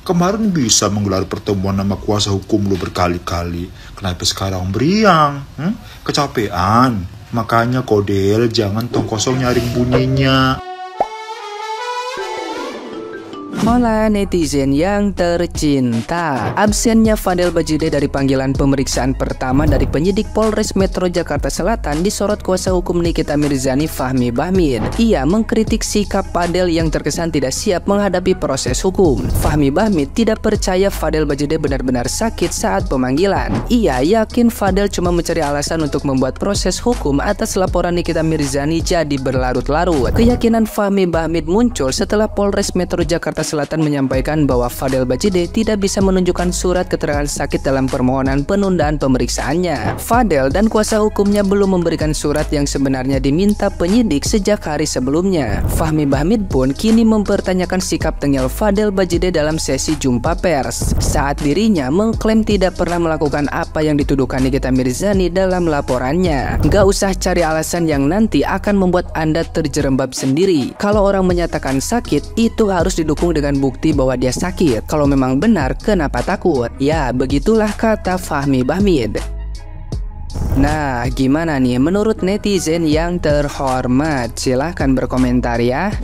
Kemarin bisa menggelar pertemuan sama kuasa hukum lu berkali-kali. Kenapa sekarang beriang? Kecapean. Makanya Kodel jangan tong kosong nyaring bunyinya. Hola netizen yang tercinta, absennya Fadel Bajide dari panggilan pemeriksaan pertama dari penyidik Polres Metro Jakarta Selatan disorot kuasa hukum Nikita Mirzani, Fahmi Bahmid. Ia mengkritik sikap Fadel yang terkesan tidak siap menghadapi proses hukum. Fahmi Bahmid tidak percaya Fadel Bajide benar-benar sakit saat pemanggilan. Ia yakin Fadel cuma mencari alasan untuk membuat proses hukum atas laporan Nikita Mirzani jadi berlarut-larut. Keyakinan Fahmi Bahmid muncul setelah Polres Metro Jakarta Selatan menyampaikan bahwa Fadel Bajide tidak bisa menunjukkan surat keterangan sakit dalam permohonan penundaan pemeriksaannya. Fadel dan kuasa hukumnya belum memberikan surat yang sebenarnya diminta penyidik sejak hari sebelumnya. Fahmi Bahmid pun kini mempertanyakan sikap tengil Fadel Bajide dalam sesi jumpa pers saat dirinya mengklaim tidak pernah melakukan apa yang dituduhkan Nikita Mirzani dalam laporannya. Gak usah cari alasan yang nanti akan membuat Anda terjerembab sendiri. Kalau orang menyatakan sakit, itu harus didukung dengan bukti bahwa dia sakit. Kalau memang benar, kenapa takut? Ya, begitulah kata Fahmi Bahmid. Nah, gimana nih menurut netizen yang terhormat? Silahkan berkomentar ya.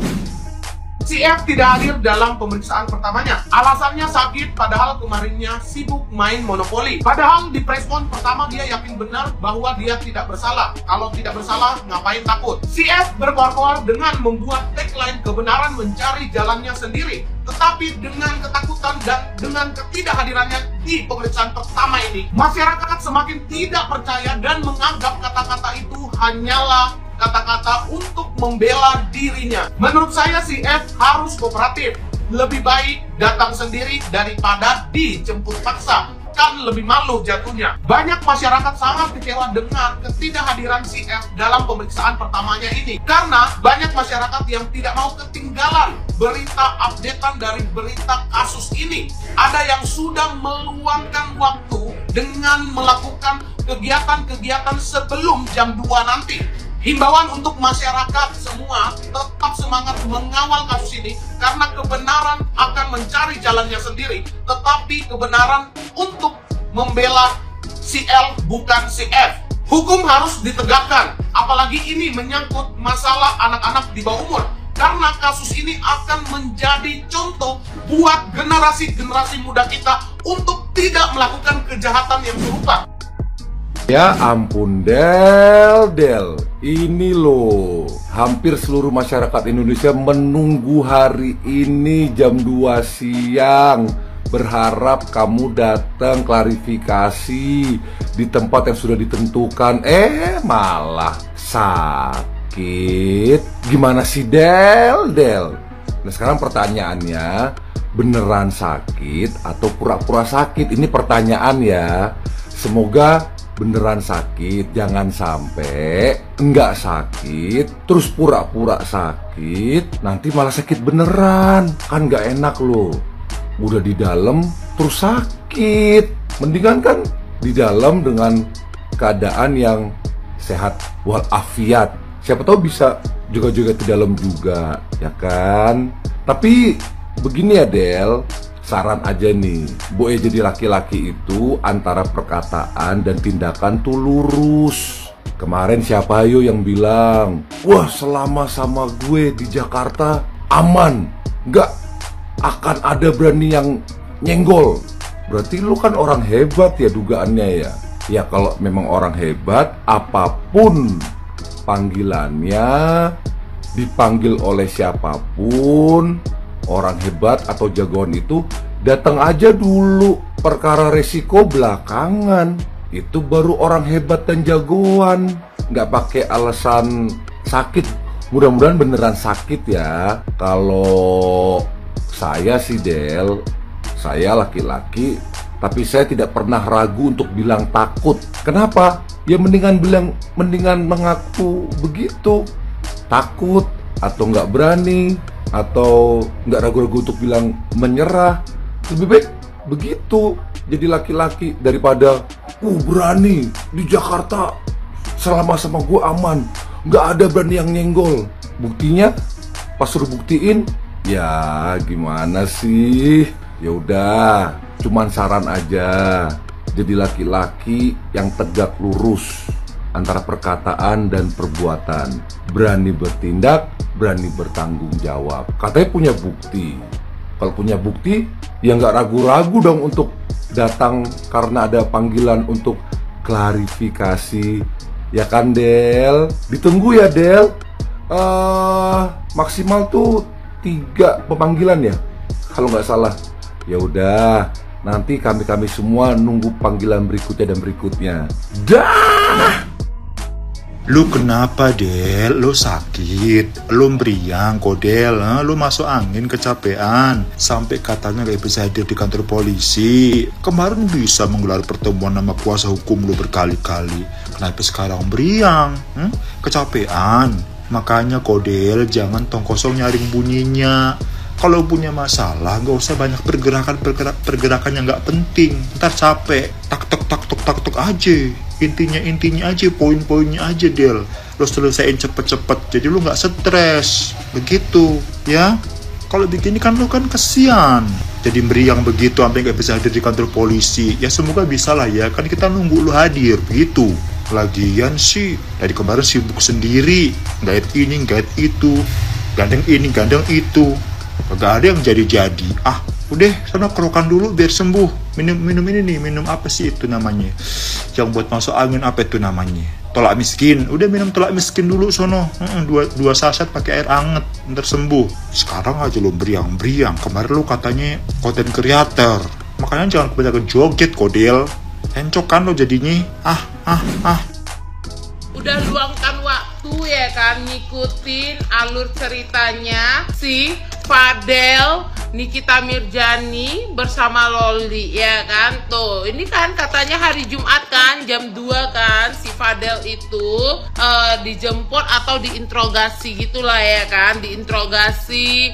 Si F tidak hadir dalam pemeriksaan pertamanya. Alasannya sakit, padahal kemarinnya sibuk main monopoli. Padahal di preskon pertama dia yakin benar bahwa dia tidak bersalah. Kalau tidak bersalah, ngapain takut? Si F berkoar-koar dengan membuat tagline kebenaran mencari jalannya sendiri. Tetapi dengan ketakutan dan dengan ketidakhadirannya di pemeriksaan pertama ini, masyarakat semakin tidak percaya dan menganggap kata-kata itu hanyalah kata-kata untuk membela dirinya. Menurut saya si F harus kooperatif. Lebih baik datang sendiri daripada dijemput paksa. Kan lebih malu jatuhnya. Banyak masyarakat sangat kecewa dengan ketidakhadiran si F dalam pemeriksaan pertamanya ini. Karena banyak masyarakat yang tidak mau ketinggalan berita updatean dari berita kasus ini. Ada yang sudah meluangkan waktu dengan melakukan kegiatan-kegiatan sebelum jam 2 nanti. Himbauan untuk masyarakat semua tetap semangat mengawal kasus ini karena kebenaran akan mencari jalannya sendiri, tetapi kebenaran untuk membela si L bukan si F. Hukum harus ditegakkan, apalagi ini menyangkut masalah anak-anak di bawah umur. Karena kasus ini akan menjadi contoh buat generasi-generasi muda kita untuk tidak melakukan kejahatan yang serupa. Ya ampun Del, ini loh, hampir seluruh masyarakat Indonesia menunggu hari ini jam 2 siang. Berharap kamu datang klarifikasi di tempat yang sudah ditentukan. Malah sakit. Gimana sih Del? Nah sekarang pertanyaannya, beneran sakit atau pura-pura sakit? Ini pertanyaan ya. Semoga beneran sakit, jangan sampai enggak sakit terus pura-pura sakit, nanti malah sakit beneran. Kan nggak enak loh, udah di dalam terus sakit. Mendingan kan di dalam dengan keadaan yang sehat walafiat. Siapa tahu bisa juga di dalam juga, ya kan? Tapi begini ya Del, saran aja nih, boy jadi laki-laki itu antara perkataan dan tindakan tuh lurus. Kemarin siapa yo yang bilang, wah selama sama gue di Jakarta aman, nggak akan ada berani yang nyenggol. Berarti lu kan orang hebat ya dugaannya ya. Ya kalau memang orang hebat, apapun panggilannya, dipanggil oleh siapapun, orang hebat atau jagoan itu datang aja dulu, perkara resiko belakangan. Itu baru orang hebat dan jagoan. Nggak pakai alasan sakit. Mudah-mudahan beneran sakit ya. Kalau saya sih Del, saya laki-laki, tapi saya tidak pernah ragu untuk bilang takut. Kenapa? Ya mendingan mengaku begitu, takut atau nggak berani, atau nggak ragu-ragu untuk bilang menyerah. Lebih baik begitu jadi laki-laki daripada berani di Jakarta selama sama gue aman, nggak ada berani yang nyenggol. Buktinya pas suruh buktiin, ya gimana sih, Ya udah, cuman saran aja. Jadi laki-laki yang tegak lurus antara perkataan dan perbuatan. Berani bertindak, berani bertanggung jawab. Katanya punya bukti. Kalau punya bukti, ya nggak ragu-ragu dong untuk datang karena ada panggilan untuk klarifikasi. Ya kan, Del? Ditunggu ya, Del. Maksimal tuh 3 pemanggilan ya, kalau nggak salah. Ya udah, nanti kami semua nunggu panggilan berikutnya dan berikutnya. Dah. Lu kenapa, Del? Lu sakit? Lu meriang kok, Del? Lu masuk angin, kecapean, sampai katanya gak bisa hadir di kantor polisi. Kemarin bisa menggelar pertemuan sama kuasa hukum lu berkali-kali. Kenapa sekarang meriang? Kecapean? Makanya kok, Del, jangan tong kosong nyaring bunyinya. Kalau punya masalah, gak usah banyak pergerakan yang gak penting. Ntar capek, tak tok aja. Intinya aja, poin-poinnya aja, Del. Lo selesaiin cepet-cepet, jadi lo gak stres. Begitu, ya. Kalau begini kan lo kan kesian. Jadi meriang begitu sampai gak bisa hadir di kantor polisi. Ya semoga bisa lah ya, kan kita nunggu lo hadir, begitu. Lagian sih, dari kemarin sibuk sendiri. Gait ini, gait itu. Gandeng ini, gandeng itu. Gak ada yang jadi-jadi. Udah, sana kerokan dulu biar sembuh. Minum ini nih, minum apa sih itu namanya? Yang buat masuk angin apa itu namanya? Tolak miskin. Udah minum tolak miskin dulu sono. 2 saset pakai air anget, ntar sembuh. Sekarang aja lo beriang. Kemarin lo katanya konten kreator. Makanya jangan kebanyakan joget, Kodel. Encok kan lo jadinya. Udah luangkan waktu ya kan ngikutin alur ceritanya si Fadel Nikita Mirjani bersama Loli ya kan. Tuh ini kan katanya hari Jumat kan jam 2 kan si Fadel itu dijemput atau diinterogasi gitulah ya kan. Diinterogasi,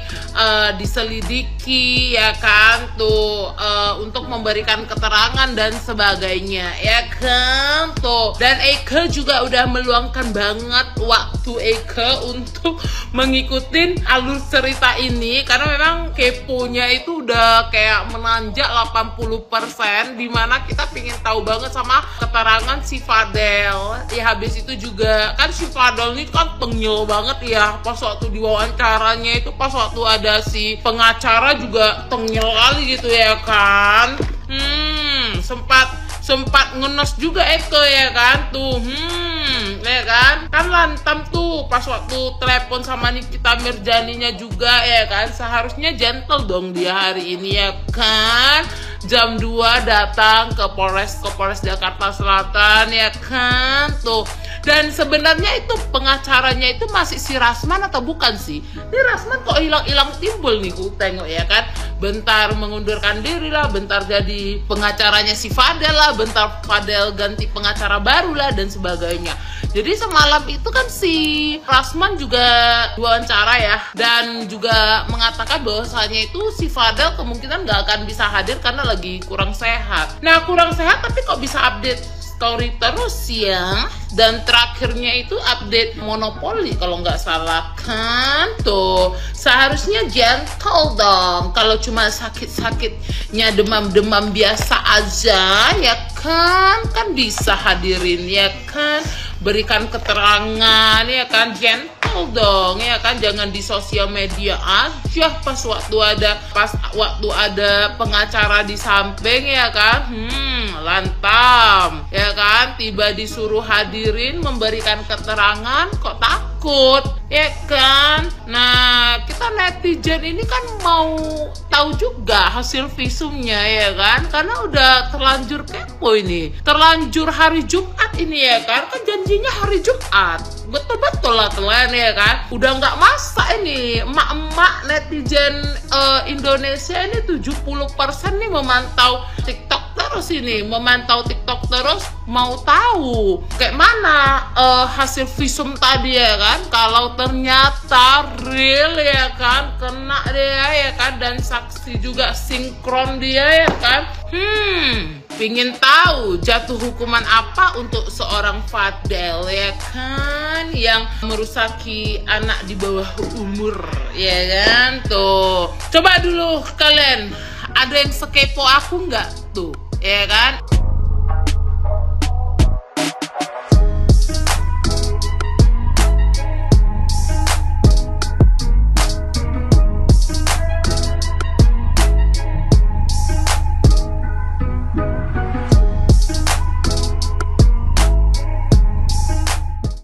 diselidiki ya kan tuh untuk memberikan keterangan dan sebagainya ya kan tuh. Dan Eike juga udah meluangkan banget waktu Eike untuk mengikutin alur cerita ini karena memang keponya itu udah kayak menanjak 80%, dimana kita pingin tahu banget sama keterangan si Fadel. Ya habis itu juga kan si Fadel ini kan tengil banget ya pas waktu diwawancaranya itu, pas waktu ada si pengacara juga tengil kali gitu ya kan. Sempat ngenes juga Eko ya kan tuh. Ya kan lantam tuh pas waktu telepon sama Nikita Mirjaninya juga ya kan. Seharusnya gentle dong dia hari ini ya kan. Jam 2 datang ke Polres Jakarta Selatan ya kan tuh. Dan sebenarnya itu pengacaranya itu masih si Rasman atau bukan sih? Ini Rasman kok hilang timbul nih ku tengok ya kan. Bentar mengundurkan diri lah, bentar jadi pengacaranya si Fadel lah, bentar Fadel ganti pengacara baru lah dan sebagainya. Jadi semalam itu kan si Rasman juga diwawancara ya, dan juga mengatakan bahwasanya itu si Fadel kemungkinan gak akan bisa hadir karena lagi kurang sehat. Nah kurang sehat tapi kok bisa update story terus ya. Dan terakhirnya itu update monopoli kalau nggak salah kan tuh. Seharusnya gentle dong. Kalau cuma sakit-sakitnya demam-demam biasa aja ya kan bisa hadirin ya kan, berikan keterangan ya kan, gentle dong ya kan. Jangan di sosial media aja pas waktu ada pengacara di samping ya kan. Lantam ya kan, tiba disuruh hadirin memberikan keterangan kok takut ya kan. Nah kita netizen ini kan mau tahu juga hasil visumnya ya kan, karena udah terlanjur kepo ini, terlanjur hari Jumat ini ya kan janjinya hari Jumat, betul-betul lah telan ya kan. Udah nggak masa ini emak-emak netizen Indonesia ini 70% nih memantau TikTok terus ini, memantau TikTok terus, mau tahu kayak mana hasil visum tadi ya kan. Kalau ternyata real ya kan, kena dia ya kan, dan saksi juga sinkron dia ya kan. Pingin tahu jatuh hukuman apa untuk seorang Fadel ya kan, yang merusaki anak di bawah umur ya kan tuh. Coba dulu kalian ada yang sekepo aku nggak tuh, ya kan?